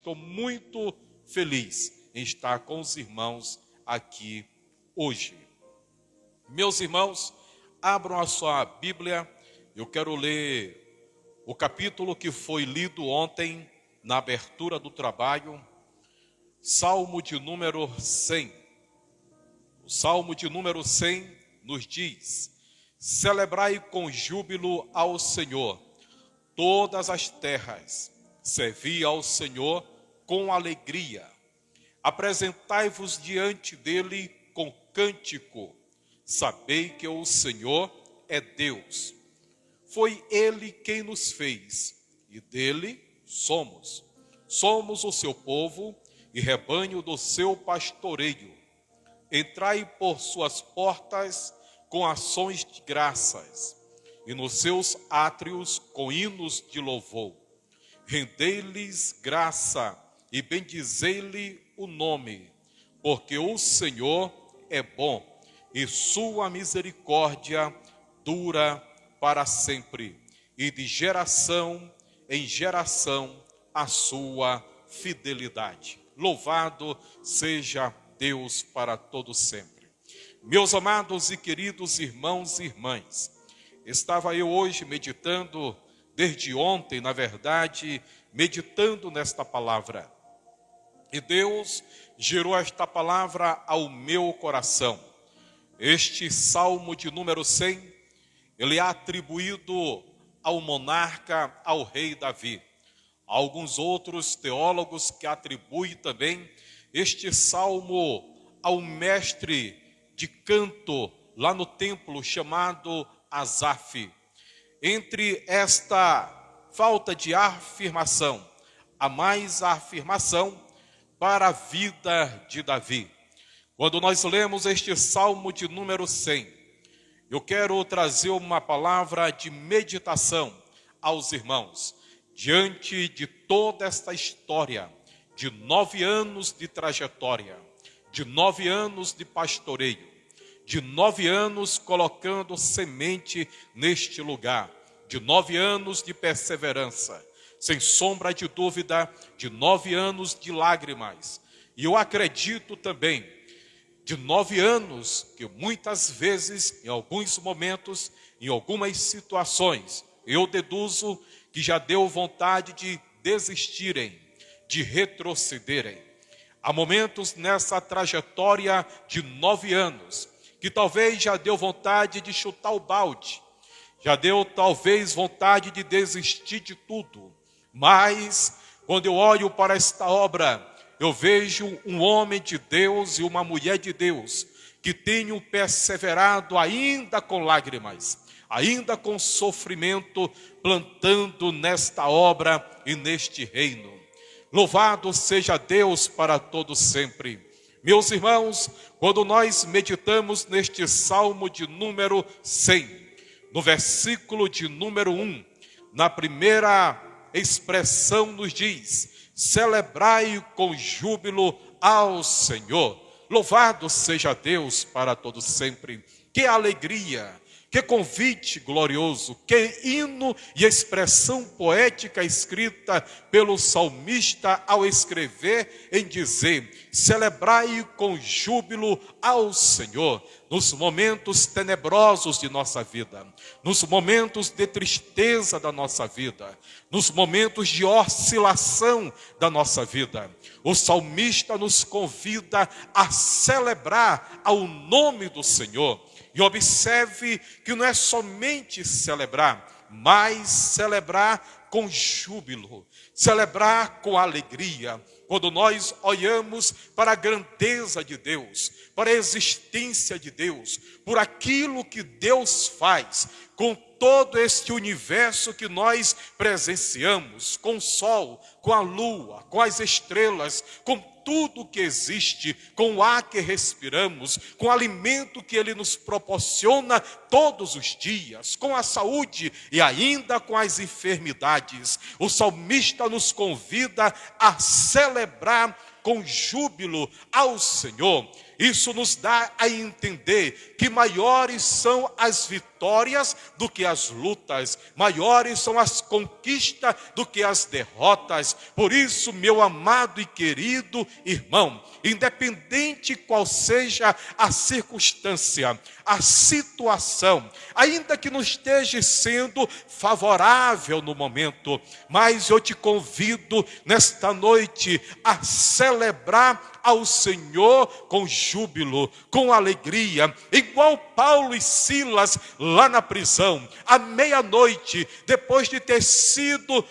Estou muito feliz em estar com os irmãos aqui hoje. Meus irmãos, abram a sua Bíblia. Eu quero ler o capítulo que foi lido ontem na abertura do trabalho, Salmo de número 100. O Salmo de número 100 nos diz: celebrai com júbilo ao Senhor todas as terras, servi ao Senhor com alegria, apresentai-vos diante dele com cântico, sabei que o Senhor é Deus. Foi ele quem nos fez, e dele somos. Somos o seu povo e rebanho do seu pastoreio. Entrai por suas portas com ações de graças, e nos seus átrios com hinos de louvor. Rendei-lhes graça e bendizei-lhe o nome, porque o Senhor é bom e sua misericórdia dura para sempre, e de geração em geração a sua fidelidade. Louvado seja Deus para todo sempre. Meus amados e queridos irmãos e irmãs, estava eu hoje meditando, desde ontem, na verdade, meditando nesta palavra. E Deus gerou esta palavra ao meu coração. Este Salmo de número 100, ele é atribuído ao monarca, ao rei Davi. Há alguns outros teólogos que atribuem também este Salmo ao mestre de canto lá no templo chamado Asaf. Entre esta falta de afirmação, há mais afirmação para a vida de Davi. Quando nós lemos este Salmo de número 100, eu quero trazer uma palavra de meditação aos irmãos, diante de toda esta história de 9 anos de trajetória, de 9 anos de pastoreio, de 9 anos colocando semente neste lugar, de 9 anos de perseverança, sem sombra de dúvida, de 9 anos de lágrimas. E eu acredito também, de 9 anos que muitas vezes, em alguns momentos, em algumas situações, eu deduzo que já deu vontade de desistirem, de retrocederem. Há momentos nessa trajetória de 9 anos, que talvez já deu vontade de chutar o balde, já deu talvez vontade de desistir de tudo. Mas, quando eu olho para esta obra, eu vejo um homem de Deus e uma mulher de Deus, que tenham perseverado ainda com lágrimas, ainda com sofrimento, plantando nesta obra e neste reino. Louvado seja Deus para todo sempre. Meus irmãos, quando nós meditamos neste Salmo de número 100, no versículo de número 1, na primeira expressão nos diz: celebrai com júbilo ao Senhor. Louvado seja Deus para todo sempre. Que alegria, que convite glorioso, que hino e expressão poética escrita pelo salmista ao escrever em dizer: celebrai com júbilo ao Senhor, nos momentos tenebrosos de nossa vida, nos momentos de tristeza da nossa vida, nos momentos de oscilação da nossa vida. O salmista nos convida a celebrar ao nome do Senhor. E observe que não é somente celebrar, mas celebrar com júbilo, celebrar com alegria. Quando nós olhamos para a grandeza de Deus, para a existência de Deus, por aquilo que Deus faz, com todo este universo que nós presenciamos, com o sol, com a lua, com as estrelas, com tudo que existe, com o ar que respiramos, com o alimento que Ele nos proporciona todos os dias, com a saúde e ainda com as enfermidades. O salmista nos convida a celebrar com júbilo ao Senhor. Isso nos dá a entender que maiores são as vitórias do que as lutas, maiores são as conquistas do que as derrotas, nós. Por isso, meu amado e querido irmão, independente qual seja a circunstância, a situação, ainda que não esteja sendo favorável no momento, mas eu te convido nesta noite a celebrar ao Senhor com júbilo, com alegria, igual Paulo e Silas lá na prisão, à meia-noite, depois de ter sido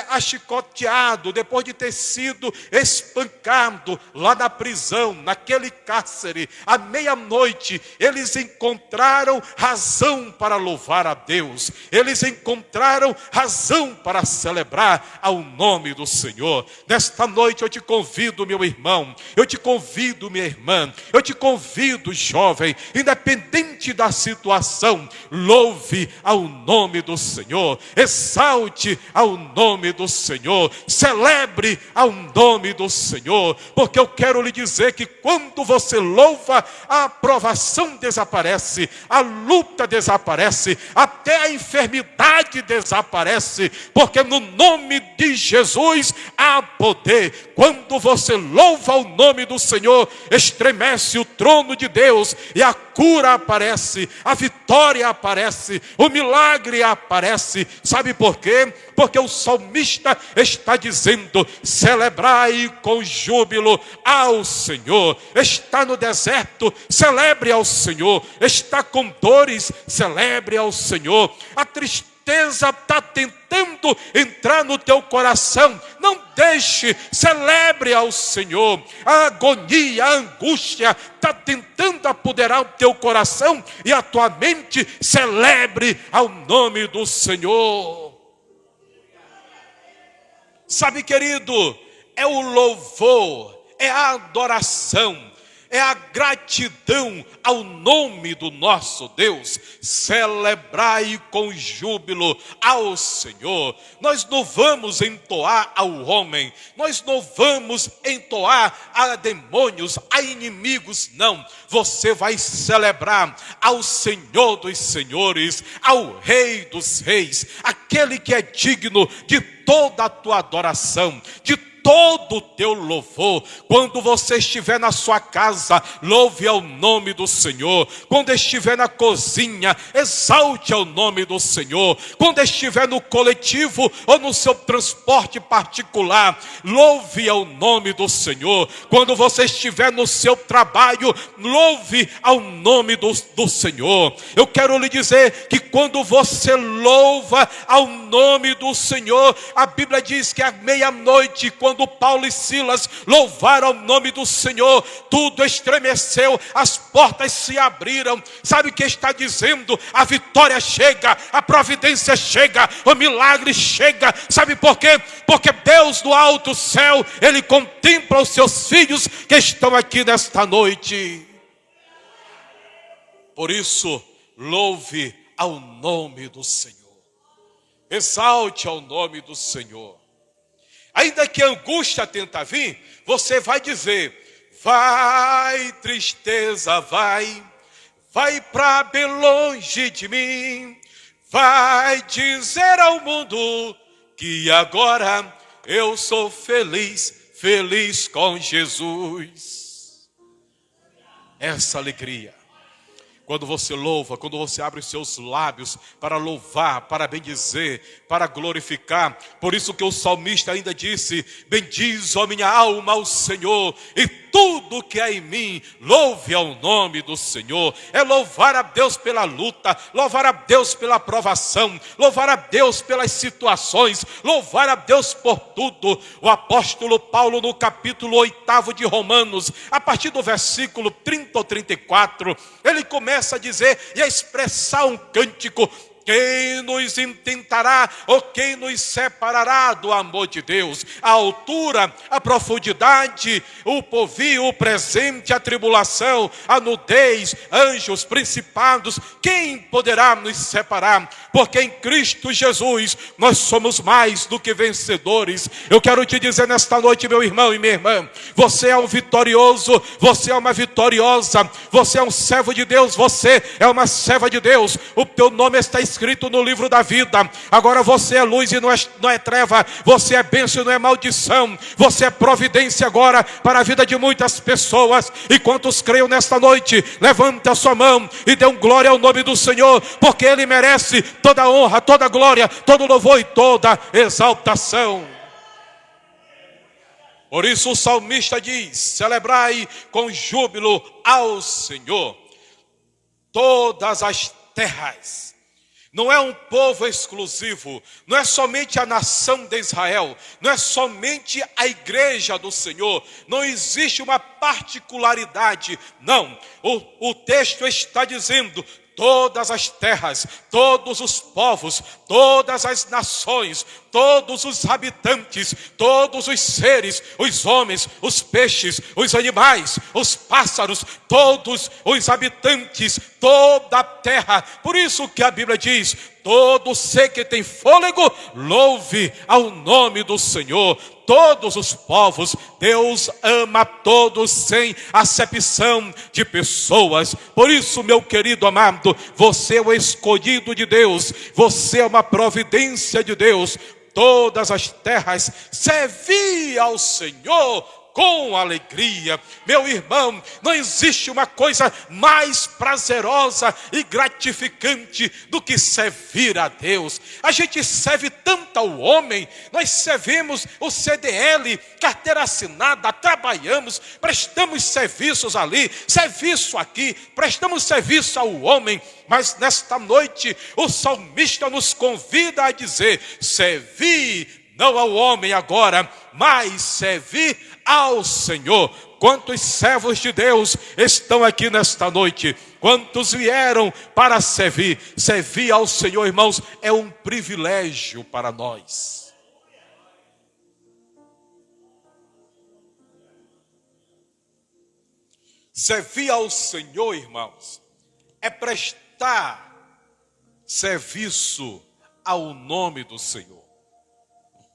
achicoteado, depois de ter sido espancado lá na prisão, naquele cárcere, à meia-noite, eles encontraram razão para louvar a Deus, eles encontraram razão para celebrar ao nome do Senhor. Nesta noite eu te convido, meu irmão, eu te convido, minha irmã, eu te convido, jovem, independente da situação, louve ao nome do Senhor, exalte ao nome do Senhor, celebre ao nome do Senhor, porque eu quero lhe dizer que quando você louva, a provação desaparece, a luta desaparece, até a enfermidade desaparece, porque no nome de Jesus há poder. Quando você louva o nome do Senhor, estremece o trono de Deus e a cura aparece, a vitória aparece, o milagre aparece. Sabe por quê? Porque o salmista está dizendo: celebrai com júbilo ao Senhor. Está no deserto, celebre ao Senhor. Está com dores, celebre ao Senhor. A tristeza está tentando entrar no teu coração, não deixe, celebre ao Senhor. A agonia, a angústia está tentando apoderar o teu coração e a tua mente, celebre ao nome do Senhor. Sabe, querido, é o louvor, é a adoração, é a gratidão ao nome do nosso Deus. Celebrai com júbilo ao Senhor. Nós não vamos entoar ao homem, nós não vamos entoar a demônios, a inimigos, não. Você vai celebrar ao Senhor dos senhores, ao Rei dos reis, aquele que é digno de toda a tua adoração, de todo o teu louvor. Quando você estiver na sua casa, louve ao nome do Senhor. Quando estiver na cozinha, exalte ao nome do Senhor. Quando estiver no coletivo ou no seu transporte particular, louve ao nome do Senhor. Quando você estiver no seu trabalho, louve ao nome do Senhor. Eu quero lhe dizer que quando você louva ao nome do Senhor, a Bíblia diz que à meia-noite, quando Paulo e Silas louvaram o nome do Senhor, tudo estremeceu, as portas se abriram. Sabe o que está dizendo? A vitória chega, a providência chega, o milagre chega. Sabe por quê? Porque Deus do alto céu, Ele contempla os seus filhos que estão aqui nesta noite. Por isso, louve ao nome do Senhor, exalte ao nome do Senhor. Ainda que a angústia tenta vir, você vai dizer: vai tristeza, vai para bem longe de mim, vai dizer ao mundo que agora eu sou feliz, feliz com Jesus. Essa alegria. Quando você louva, quando você abre os seus lábios para louvar, para bendizer, para glorificar. Por isso que o salmista ainda disse: bendiz, ó minha alma, ao Senhor, e tudo que há em mim, louve ao nome do Senhor. É louvar a Deus pela luta, louvar a Deus pela provação, louvar a Deus pelas situações, louvar a Deus por tudo. O apóstolo Paulo, no capítulo 8 de Romanos, a partir do versículo 30 ou 34, ele começa a dizer e a expressar um cântico: quem nos intentará ou quem nos separará do amor de Deus? A altura, a profundidade, o porvir, o presente, a tribulação, a nudez, anjos, principados, quem poderá nos separar? Porque em Cristo Jesus nós somos mais do que vencedores. Eu quero te dizer nesta noite, meu irmão e minha irmã, você é um vitorioso, você é uma vitoriosa, você é um servo de Deus, você é uma serva de Deus. O teu nome está escrito escrito no livro da vida. Agora você é luz e não é treva, você é bênção e não é maldição, você é providência agora para a vida de muitas pessoas. E quantos creiam nesta noite, levante a sua mão e dê um glória ao nome do Senhor, porque Ele merece toda a honra, toda a glória, todo o louvor e toda a exaltação. Por isso o salmista diz: celebrai com júbilo ao Senhor todas as terras. Não é um povo exclusivo, não é somente a nação de Israel, não é somente a igreja do Senhor, não existe uma particularidade, não. O texto está dizendo: todas as terras, todos os povos, todas as nações, todos os habitantes, todos os seres, os homens, os peixes, os animais, os pássaros, todos os habitantes, toda a terra. Por isso que a Bíblia diz: todo ser que tem fôlego, louve ao nome do Senhor. Todos os povos, Deus ama a todos sem acepção de pessoas. Por isso, meu querido amado, você é o escolhido de Deus, você é uma providência de Deus. Todas as terras, servi ao Senhor com alegria. Meu irmão, não existe uma coisa mais prazerosa e gratificante do que servir a Deus. A gente serve tanto ao homem, nós servimos o CDL, carteira assinada, trabalhamos, prestamos serviços ali, serviço aqui, prestamos serviço ao homem. Mas nesta noite o salmista nos convida a dizer: servi não ao homem agora, mas servi ao Senhor. Quantos servos de Deus estão aqui nesta noite? Quantos vieram para servir? Servir ao Senhor, irmãos, é um privilégio para nós. Servir ao Senhor, irmãos, é prestar serviço ao nome do Senhor.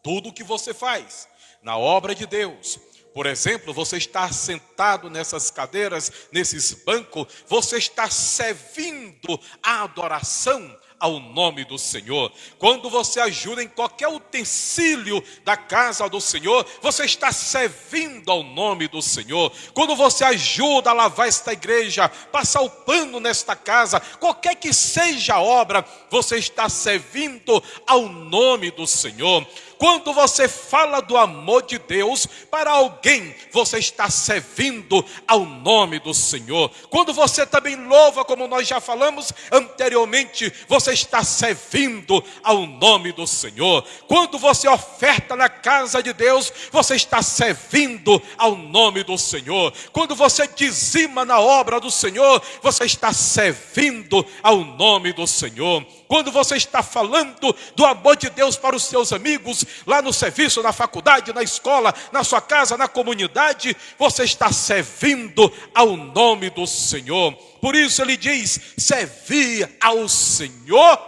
Tudo o que você faz na obra de Deus, por exemplo, você está sentado nessas cadeiras, nesses bancos, você está servindo a adoração ao nome do Senhor. Quando você ajuda em qualquer utensílio da casa do Senhor, você está servindo ao nome do Senhor. Quando você ajuda a lavar esta igreja, passar o pano nesta casa, qualquer que seja a obra, você está servindo ao nome do Senhor. Quando você fala do amor de Deus para alguém, você está servindo ao nome do Senhor. Quando você também louva, como nós já falamos anteriormente, você está servindo ao nome do Senhor. Quando você oferta na casa de Deus, você está servindo ao nome do Senhor. Quando você dizima na obra do Senhor, você está servindo ao nome do Senhor. Quando você está falando do amor de Deus para os seus amigos, lá no serviço, na faculdade, na escola, na sua casa, na comunidade, você está servindo ao nome do Senhor. Por isso ele diz: servir ao Senhor.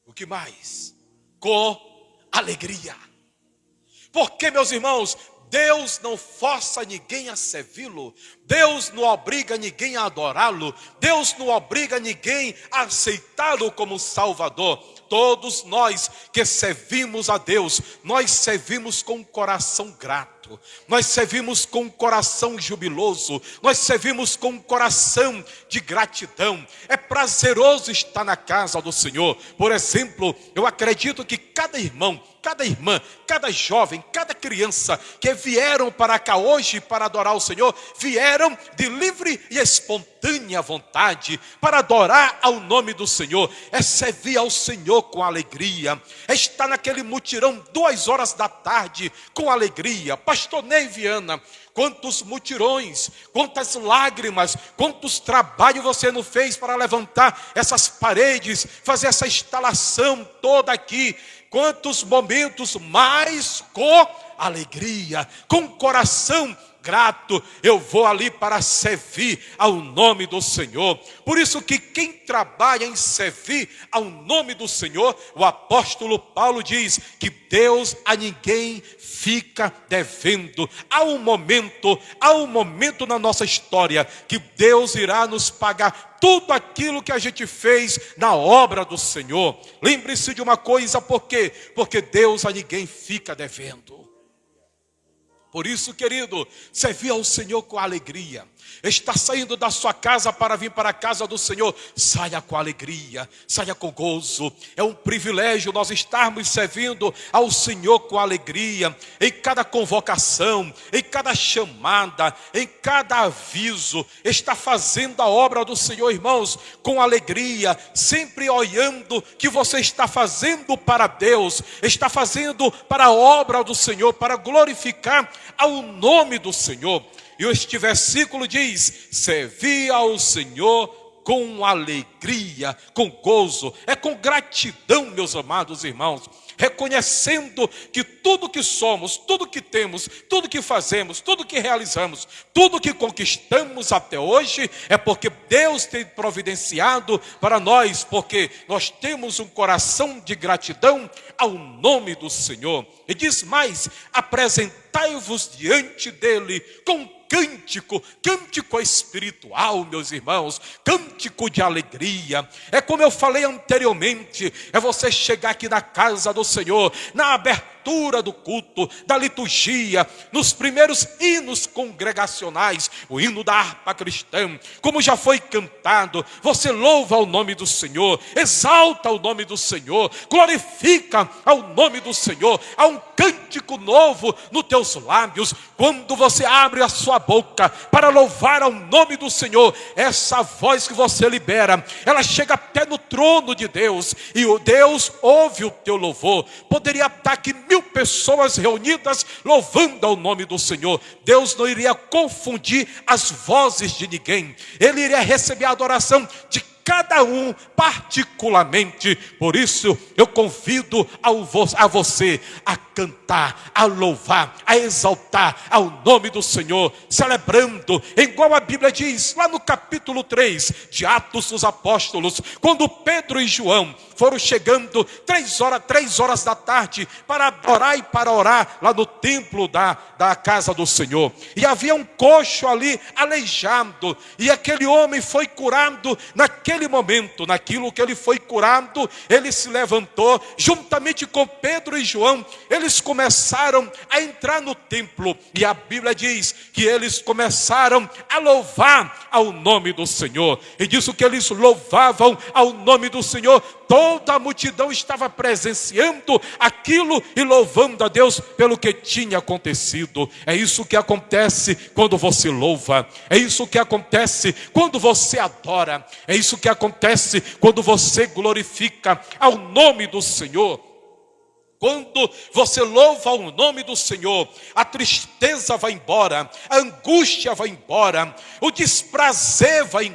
O que mais? Com alegria. Porque, meus irmãos, Deus não força ninguém a servi-lo. Deus não obriga ninguém a adorá-lo. Deus não obriga ninguém a aceitá-lo como Salvador. Todos nós que servimos a Deus, nós servimos com um coração grato. Nós servimos com um coração jubiloso. Nós servimos com um coração de gratidão. É prazeroso estar na casa do Senhor. Por exemplo, eu acredito que cada irmão, cada irmã, cada jovem, cada criança que vieram para cá hoje para adorar o Senhor, vieram de livre e espontânea vontade para adorar ao nome do Senhor. É servir ao Senhor com alegria. É estar naquele mutirão 2 horas da tarde com alegria. Pastor Ney Viana, quantos mutirões, quantas lágrimas, quantos trabalhos você não fez para levantar essas paredes, fazer essa instalação toda aqui. Quantos momentos, mais com alegria, com coração grato, eu vou ali para servir ao nome do Senhor. Por isso que quem trabalha em servir ao nome do Senhor, o apóstolo Paulo diz que Deus a ninguém fica devendo. Há um momento na nossa história que Deus irá nos pagar tudo aquilo que a gente fez na obra do Senhor. Lembre-se de uma coisa, por quê? Porque Deus a ninguém fica devendo. Por isso, querido, servir ao Senhor com alegria. Está saindo da sua casa para vir para a casa do Senhor, saia com alegria, saia com gozo. É um privilégio nós estarmos servindo ao Senhor com alegria. Em cada convocação, em cada chamada, em cada aviso, está fazendo a obra do Senhor, irmãos, com alegria, sempre olhando que você está fazendo para Deus, está fazendo para a obra do Senhor, para glorificar ao nome do Senhor. E este versículo diz: servir ao Senhor com alegria, com gozo, é com gratidão, meus amados irmãos, reconhecendo que tudo que somos, tudo que temos, tudo que fazemos, tudo que realizamos, tudo que conquistamos até hoje, é porque Deus tem providenciado para nós, porque nós temos um coração de gratidão ao nome do Senhor. E diz mais: apresentai-vos diante dele com cântico espiritual, meus irmãos, cântico de alegria. É como eu falei anteriormente, é você chegar aqui na casa do Senhor, na abertura do culto, da liturgia, nos primeiros hinos congregacionais, o hino da harpa cristã, como já foi cantado, você louva o nome do Senhor, exalta o nome do Senhor, glorifica ao nome do Senhor. Há um cântico novo nos teus lábios, quando você abre a sua boca para louvar ao nome do Senhor. Essa voz que você libera, ela chega até no trono de Deus, e o Deus ouve o teu louvor. Poderia estar aqui 1000 pessoas reunidas louvando ao nome do Senhor, Deus não iria confundir as vozes de ninguém, Ele iria receber a adoração de cada um particularmente. Por isso eu convido a você a cantar, a louvar, a exaltar ao nome do Senhor, celebrando, igual a Bíblia diz lá no capítulo 3 de Atos dos Apóstolos, quando Pedro e João foram chegando 3 horas da tarde para adorar e para orar lá no templo da casa do Senhor, e havia um coxo ali aleijado, e aquele homem foi curado. Naquele momento, naquilo que ele foi curado, ele se levantou juntamente com Pedro e João. Eles começaram a entrar no templo, e a Bíblia diz que eles começaram a louvar ao nome do Senhor, e disso que eles louvavam ao nome do Senhor, toda a multidão estava presenciando aquilo e louvando a Deus pelo que tinha acontecido. É isso que acontece quando você louva, é isso que acontece quando você adora, é isso que acontece quando você glorifica ao nome do Senhor. Quando você louva o nome do Senhor, a tristeza vai embora, a angústia vai embora, o desprazer vai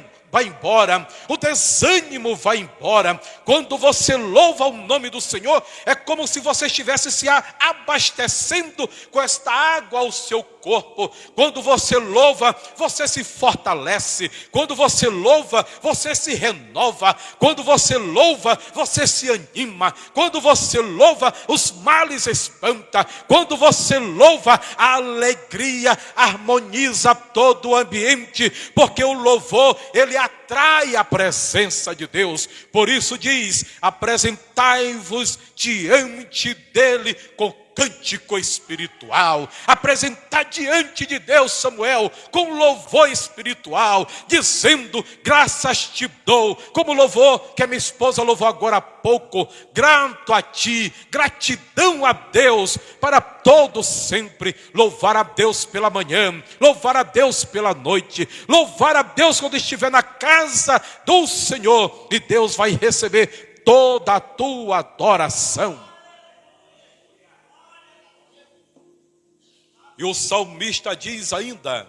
embora, o desânimo vai embora. Quando você louva o nome do Senhor, é como se você estivesse se abastecendo com esta água ao seu corpo. Quando você louva, você se fortalece. Quando você louva, você se renova. Quando você louva, você se anima. Quando você louva, os males espanta. Quando você louva, a alegria harmoniza todo o ambiente, porque o louvor, ele atrai a presença de Deus. Por isso diz: apresentai-vos diante dele com cântico espiritual. Apresentar diante de Deus, Samuel, com louvor espiritual, dizendo: graças te dou, como louvor que a minha esposa louvou agora há pouco. Grato a ti, gratidão a Deus para todo sempre. Louvar a Deus pela manhã, louvar a Deus pela noite, louvar a Deus quando estiver na casa do Senhor, e Deus vai receber toda a tua adoração. E o salmista diz ainda: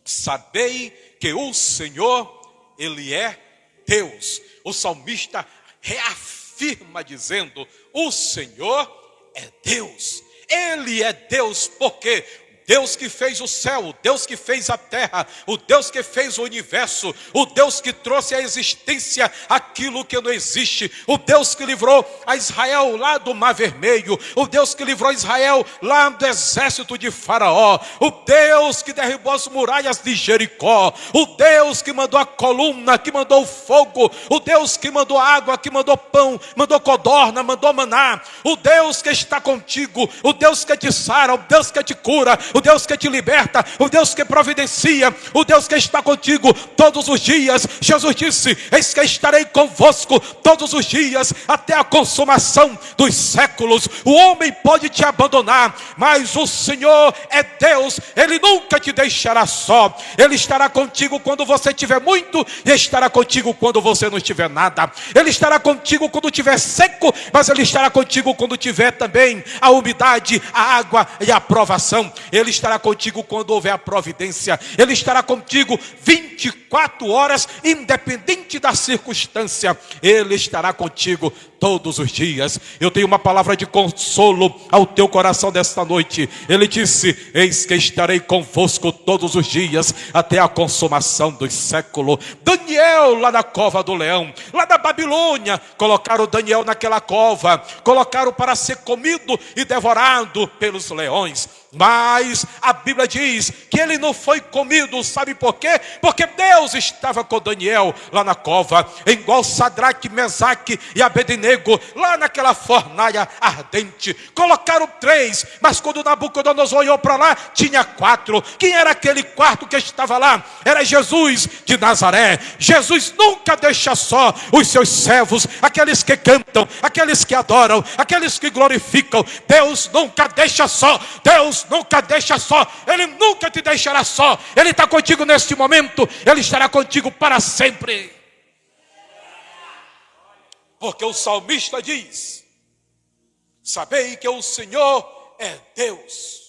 sabei que o Senhor, Ele é Deus. O salmista reafirma dizendo: o Senhor é Deus. Ele é Deus, porque Deus que fez o céu, o Deus que fez a terra, o Deus que fez o universo, o Deus que trouxe à existência aquilo que não existe, o Deus que livrou a Israel lá do Mar Vermelho, o Deus que livrou Israel lá do exército de Faraó, o Deus que derrubou as muralhas de Jericó, o Deus que mandou a coluna, que mandou o fogo, o Deus que mandou água, que mandou pão, mandou codorna, mandou maná, o Deus que está contigo, o Deus que te sara, o Deus que te cura, o Deus que te liberta, o Deus que providencia, o Deus que está contigo todos os dias. Jesus disse: eis que estarei convosco todos os dias até a consumação dos séculos. O homem pode te abandonar, mas o Senhor é Deus, Ele nunca te deixará só. Ele estará contigo quando você tiver muito e estará contigo quando você não tiver nada. Ele estará contigo quando tiver seco, mas Ele estará contigo quando tiver também a umidade, a água e a aprovação. Ele estará contigo quando houver a providência. Ele estará contigo 24 horas, independente da circunstância. Ele estará contigo todos os dias. Eu tenho uma palavra de consolo ao teu coração desta noite. Ele disse: eis que estarei convosco todos os dias até a consumação dos séculos. Daniel lá na cova do leão, lá da Babilônia, colocaram Daniel naquela cova, colocaram para ser comido e devorado pelos leões. Mas a Bíblia diz que ele não foi comido, sabe por quê? Porque Deus estava com Daniel lá na cova, igual Sadraque, Mesaque e Abednego, lá naquela fornalha ardente. Colocaram 3, mas quando Nabucodonosor olhou para lá, tinha 4. Quem era aquele quarto que estava lá? Era Jesus de Nazaré. Jesus nunca deixa só os seus servos, aqueles que cantam, aqueles que adoram, aqueles que glorificam. Deus nunca deixa só. Deus nunca deixa só. Ele nunca te deixará só. Ele está contigo neste momento. Ele estará contigo para sempre. Porque o salmista diz: sabei que o Senhor é Deus.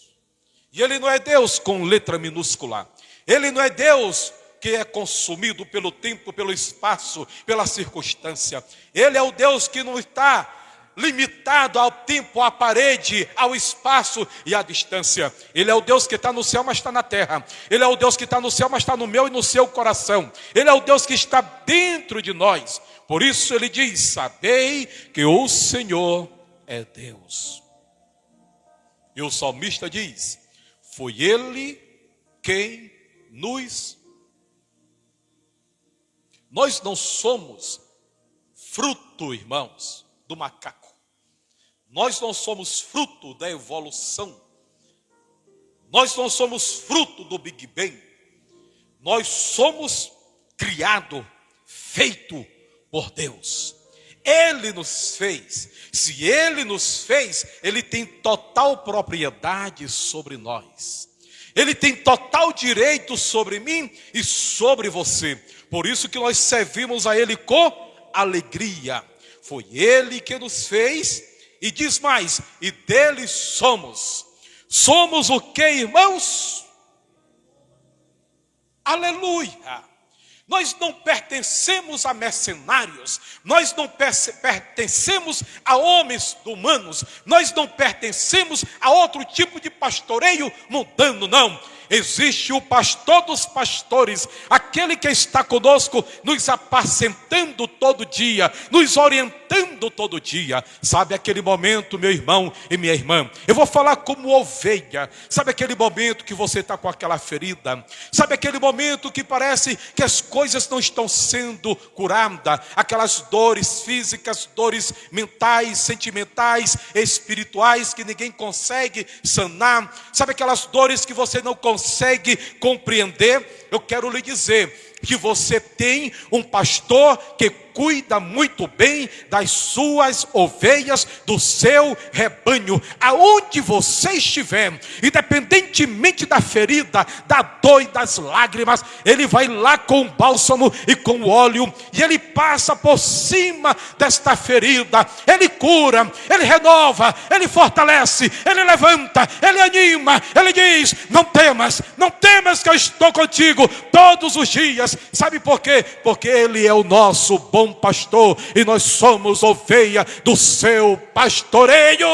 E Ele não é Deus com letra minúscula. Ele não é Deus que é consumido pelo tempo, pelo espaço, pela circunstância. Ele é o Deus que não está limitado ao tempo, à parede, ao espaço e à distância. Ele é o Deus que está no céu, mas está na terra. Ele é o Deus que está no céu, mas está no meu e no seu coração. Ele é o Deus que está dentro de nós. Por isso ele diz: sabei que o Senhor é Deus. E o salmista diz: foi Ele quem nos... Nós não somos fruto, irmãos, do macaco. Nós não somos fruto da evolução. Nós não somos fruto do Big Bang. Nós somos criado, feito por Deus. Ele nos fez. Se Ele nos fez, Ele tem total propriedade sobre nós. Ele tem total direito sobre mim e sobre você. Por isso que nós servimos a Ele com alegria. Foi Ele que nos fez, e diz mais: e dele somos. Somos o que, irmãos? Aleluia! Nós não pertencemos a mercenários, nós não pertencemos a homens humanos, nós não pertencemos a outro tipo de pastoreio mundano, não. Existe o pastor dos pastores, aquele que está conosco, nos apacentando todo dia, nos orientando todo dia. Sabe aquele momento, meu irmão e minha irmã? Eu vou falar como ovelha. Sabe aquele momento que você está com aquela ferida? Sabe aquele momento que parece que as coisas não estão sendo curadas? Aquelas dores físicas, dores mentais, sentimentais, espirituais que ninguém consegue sanar. Sabe aquelas dores que você não consegue compreender? Eu quero lhe dizer que você tem um pastor que cuida muito bem das suas ovelhas, do seu rebanho. Aonde você estiver, independentemente da ferida, da dor e das lágrimas, Ele vai lá com o bálsamo e com o óleo, e Ele passa por cima desta ferida. Ele cura, Ele renova, Ele fortalece, Ele levanta, Ele anima. Ele diz: não temas, não temas, que eu estou contigo todos os dias. Sabe por quê? Porque Ele é o nosso bom pastor, e nós somos ovelha do seu pastoreio.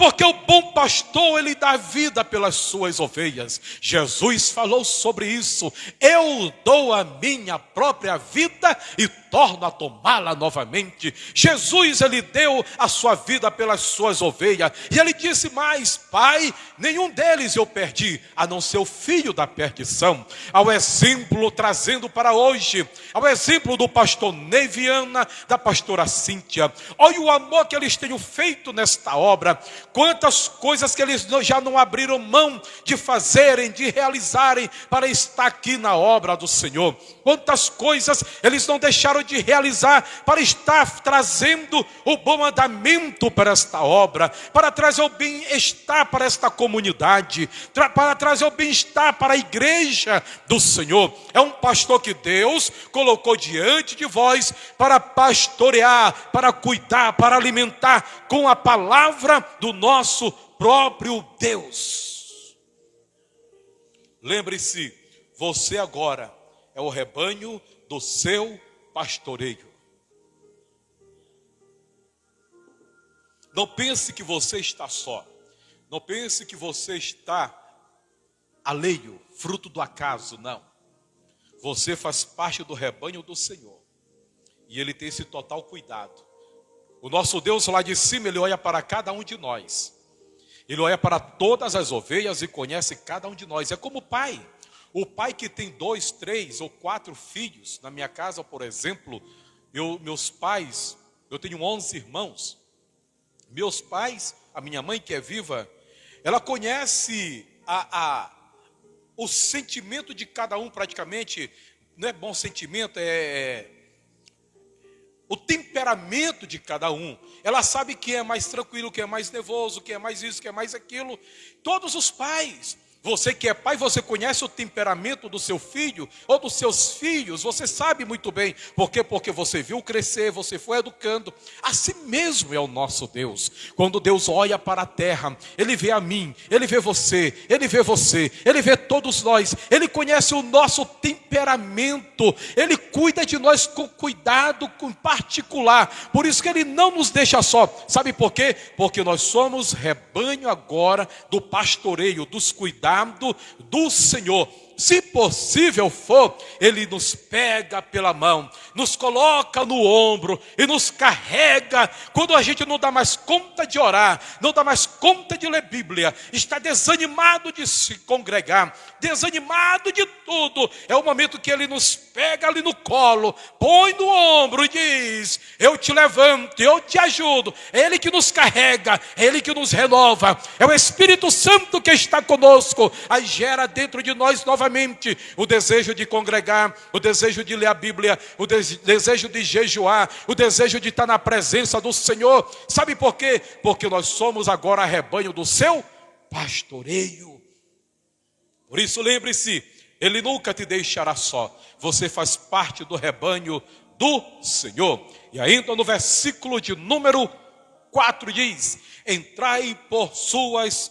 porque o bom pastor, ele dá vida pelas suas ovelhas. Jesus falou sobre isso: eu dou a minha própria vida e torno a tomá-la novamente. Jesus, ele deu a sua vida pelas suas ovelhas, e ele disse mais: Pai, nenhum deles eu perdi, a não ser o filho da perdição. Ao exemplo, trazendo para hoje, ao exemplo do pastor Neviana, da pastora Cíntia, olha o amor que eles têm feito nesta obra, quantas coisas que eles já não abriram mão de fazerem, de realizarem, para estar aqui na obra do Senhor. Quantas coisas eles não deixaram de realizar para estar trazendo o bom andamento para esta obra, para trazer o bem-estar para esta comunidade, para trazer o bem-estar para a igreja do Senhor. É um pastor que Deus colocou diante de vós para pastorear, para cuidar, para alimentar com a palavra do nosso próprio Deus. Lembre-se, você agora é o rebanho do seu pastoreio. Não pense que você está só. Não pense que você está alheio, fruto do acaso, não. Você faz parte do rebanho do Senhor. E Ele tem esse total cuidado. O nosso Deus lá de cima, Ele olha para cada um de nós. Ele olha para todas as ovelhas e conhece cada um de nós. É como o pai. O pai que tem 2, 3 ou 4 filhos. Na minha casa, por exemplo, meus pais, eu tenho 11 irmãos. Meus pais, a minha mãe que é viva, ela conhece o sentimento de cada um praticamente. Não é bom sentimento, o temperamento de cada um. Ela sabe quem é mais tranquilo, quem é mais nervoso, quem é mais isso, quem é mais aquilo. Todos os pais. Você que é pai, você conhece o temperamento do seu filho ou dos seus filhos, você sabe muito bem. Por quê? Porque você viu crescer, você foi educando. Assim mesmo é o nosso Deus. Quando Deus olha para a terra, Ele vê a mim, Ele vê você, Ele vê você, Ele vê todos nós. Ele conhece o nosso temperamento, Ele cuida de nós com cuidado, com particular. Por isso que Ele não nos deixa só. Sabe por quê? Porque nós somos rebanho agora do pastoreio, dos cuidados do Senhor. Se possível for, Ele nos pega pela mão, nos coloca no ombro e nos carrega. Quando a gente não dá mais conta de orar, não dá mais conta de ler Bíblia, está desanimado de se congregar, desanimado de tudo, é o momento que Ele nos pega ali no colo, põe no ombro e diz: eu te levanto, eu te ajudo. É Ele que nos carrega, é Ele que nos renova, é o Espírito Santo que está conosco. Aí gera dentro de nós novamente o desejo de congregar, o desejo de ler a Bíblia, o desejo de jejuar, o desejo de estar na presença do Senhor. Sabe por quê? Porque nós somos agora rebanho do seu pastoreio. Por isso lembre-se, Ele nunca te deixará só. Você faz parte do rebanho do Senhor. E ainda no versículo de número 4 diz: entrai por suas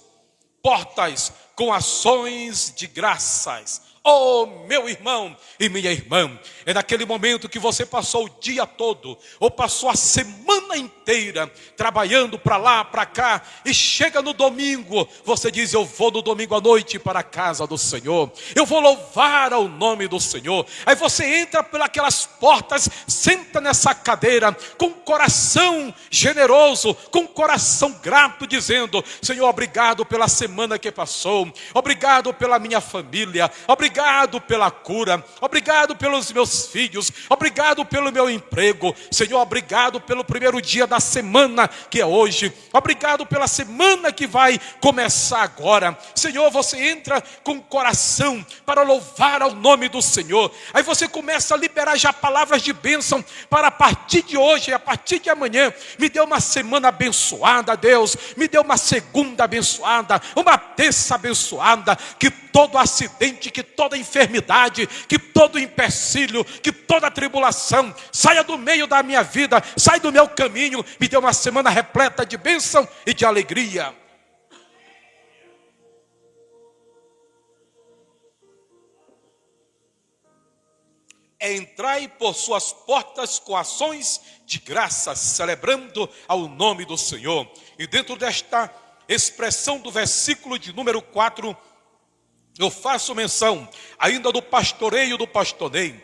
portas com ações de graças. Oh, meu irmão e minha irmã, é naquele momento que você passou o dia todo, ou passou a semana inteira, trabalhando para lá, para cá, e chega no domingo, você diz: eu vou no domingo à noite para a casa do Senhor, eu vou louvar ao nome do Senhor. Aí você entra pelas portas, senta nessa cadeira, com o coração generoso, com o coração grato, dizendo: Senhor, obrigado pela semana que passou, obrigado pela minha família, obrigado pela cura, obrigado pelos meus filhos, obrigado pelo meu emprego, Senhor, obrigado pelo primeiro dia da semana que é hoje, obrigado pela semana que vai começar agora. Senhor, você entra com o coração para louvar ao nome do Senhor. Aí você começa a liberar já palavras de bênção para a partir de hoje, a partir de amanhã. Me dê uma semana abençoada, Deus, me dê uma segunda abençoada, uma terça abençoada, que todo acidente, que toda enfermidade, que todo empecilho, que toda tribulação saia do meio da minha vida, sai do meu caminho. Me dê uma semana repleta de bênção e de alegria. Entrai por suas portas com ações de graças, celebrando ao nome do Senhor. E dentro desta expressão do versículo de número 4, eu faço menção ainda do pastoreio do pastoreio.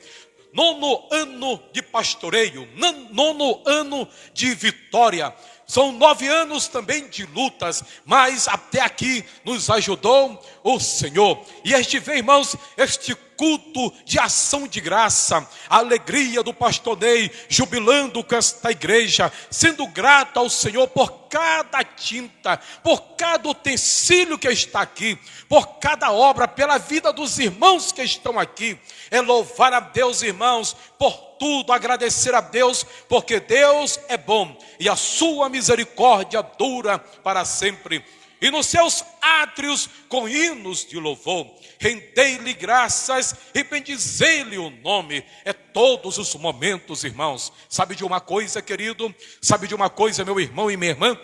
9º ano de pastoreio, 9º ano de vitória. São 9 anos também de lutas, mas até aqui nos ajudou o Senhor. E a gente vê, irmãos, este culto de ação de graça, a alegria do pastor Ney, jubilando com esta igreja, sendo grato ao Senhor por cada tinta, por cada utensílio que está aqui, por cada obra, pela vida dos irmãos que estão aqui. É louvar a Deus, irmãos, por tudo, agradecer a Deus, porque Deus é bom e a sua misericórdia dura para sempre. E nos seus átrios com hinos de louvor, rendei-lhe graças e bendizei-lhe o nome. É todos os momentos, irmãos. Sabe de uma coisa, querido? Sabe de uma coisa, meu irmão e minha irmã?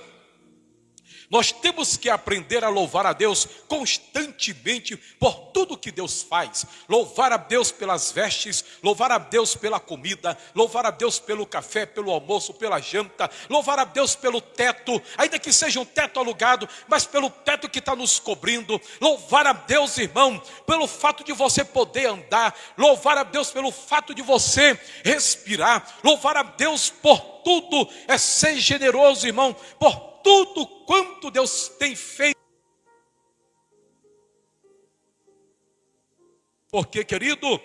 Nós temos que aprender a louvar a Deus constantemente por tudo que Deus faz. Louvar a Deus pelas vestes, louvar a Deus pela comida, louvar a Deus pelo café, pelo almoço, pela janta, louvar a Deus pelo teto, ainda que seja um teto alugado, mas pelo teto que está nos cobrindo. Louvar a Deus, irmão, pelo fato de você poder andar, louvar a Deus pelo fato de você respirar, louvar a Deus por tudo, é ser generoso, irmão, por tudo quanto Deus tem feito. Porque, querido,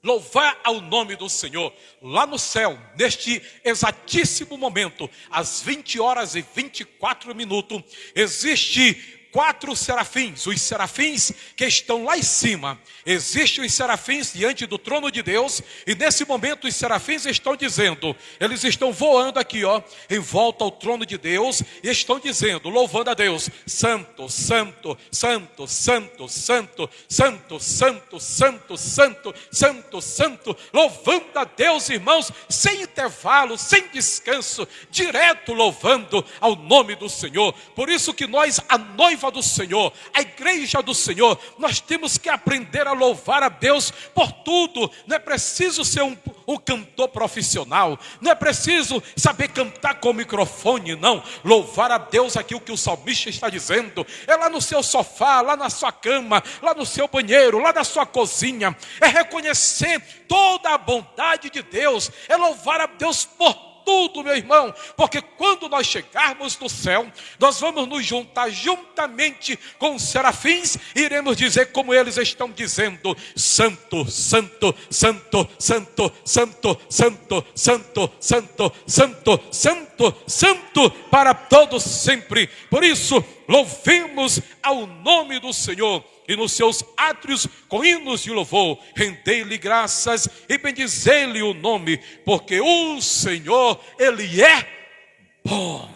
louvar ao nome do Senhor, lá no céu, neste exatíssimo momento, às 20h24, existe 4 serafins, os serafins que estão lá em cima. Existem os serafins diante do trono de Deus, e nesse momento os serafins estão dizendo, eles estão voando aqui, em volta ao trono de Deus, e estão dizendo, louvando a Deus, santo, santo, santo, santo, santo, santo, santo, santo, santo, santo, santo, louvando a Deus, irmãos, sem intervalo, sem descanso, direto louvando ao nome do Senhor. Por isso que nós, a noiva do Senhor, a igreja do Senhor, nós temos que aprender a louvar a Deus por tudo. Não é preciso ser um cantor profissional, não é preciso saber cantar com o microfone, não. Louvar a Deus, aqui o que o salmista está dizendo, é lá no seu sofá, lá na sua cama, lá no seu banheiro, lá na sua cozinha, é reconhecer toda a bondade de Deus, é louvar a Deus por tudo, meu irmão, porque quando nós chegarmos no céu, nós vamos nos juntar juntamente com os serafins e iremos dizer como eles estão dizendo, santo, santo, santo, santo, santo, santo, santo, santo, santo, santo, santo, para todos sempre. Por isso, louvemos ao nome do Senhor, e nos seus átrios com hinos de louvor, rendei-lhe graças e bendizei-lhe o nome, porque o Senhor, Ele é bom.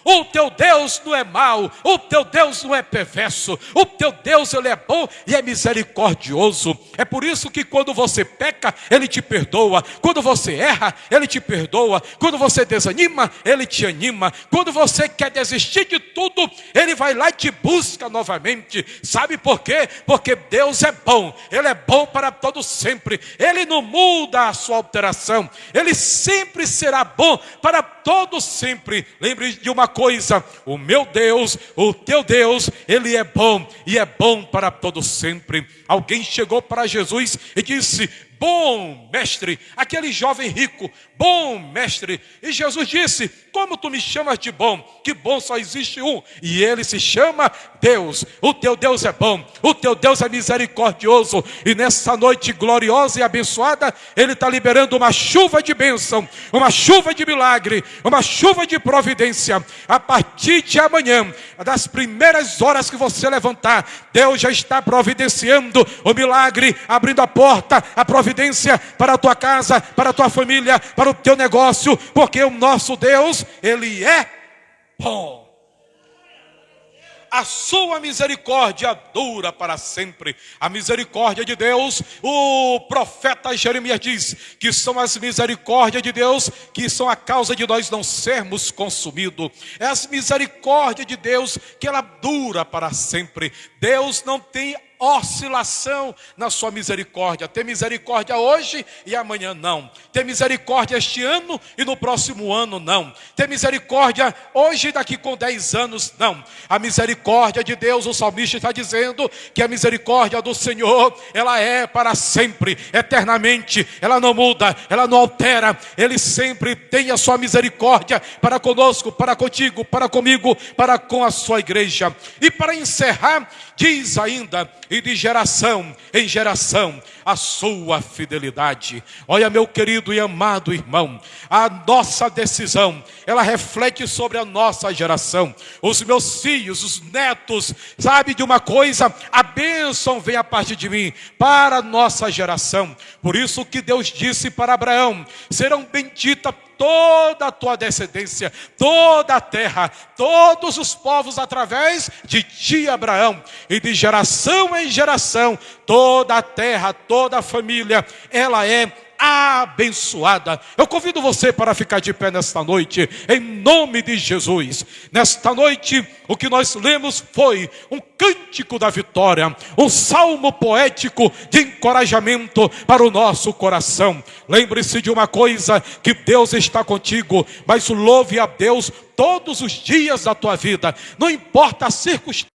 O teu Deus não é mau, o teu Deus não é perverso, o teu Deus, Ele é bom e é misericordioso. É por isso que quando você peca, Ele te perdoa. Quando você erra, Ele te perdoa. Quando você desanima, Ele te anima. Quando você quer desistir de tudo, Ele vai lá e te busca novamente. Sabe por quê? Porque Deus é bom, Ele é bom para todo sempre. Ele não muda a sua alteração, Ele sempre será bom para todo sempre. Lembre de uma coisa, o meu Deus, o teu Deus, Ele é bom e é bom para todo sempre. Alguém chegou para Jesus e disse, bom mestre, aquele jovem rico, bom mestre. E Jesus disse, como tu me chamas de bom? Que bom só existe um, e ele se chama Deus. O teu Deus é bom, o teu Deus é misericordioso, e nessa noite gloriosa e abençoada, Ele está liberando uma chuva de bênção, uma chuva de milagre, uma chuva de providência. A partir de amanhã, das primeiras horas que você levantar, Deus já está providenciando o milagre, abrindo a porta, a providência para a tua casa, para a tua família, para o teu negócio, porque o nosso Deus, Ele é bom. A sua misericórdia dura para sempre. A misericórdia de Deus, o profeta Jeremias diz que são as misericórdias de Deus que são a causa de nós não sermos consumidos. É as misericórdias de Deus que ela dura para sempre. Deus não tem oscilação na sua misericórdia. Ter misericórdia hoje e amanhã não. Ter misericórdia este ano e no próximo ano não. Ter misericórdia hoje e daqui com 10 anos não. A misericórdia de Deus, o salmista está dizendo que a misericórdia do Senhor, ela é para sempre, eternamente. Ela não muda, ela não altera. Ele sempre tem a sua misericórdia para conosco, para contigo, para comigo, para com a sua igreja. E para encerrar, diz ainda, e de geração em geração, a sua fidelidade. Olha, meu querido e amado irmão, a nossa decisão, ela reflete sobre a nossa geração. Os meus filhos, os netos, sabe de uma coisa? A bênção vem a partir de mim, para a nossa geração. Por isso que Deus disse para Abraão: serão benditas toda a tua descendência, toda a terra, todos os povos através de ti, Abraão. E de geração em geração, toda a terra, toda a família, ela é abençoada. Eu convido você para ficar de pé nesta noite, em nome de Jesus. Nesta noite, o que nós lemos foi um cântico da vitória, um salmo poético de encorajamento para o nosso coração. Lembre-se de uma coisa, que Deus está contigo, mas louve a Deus todos os dias da tua vida, não importa a circunstância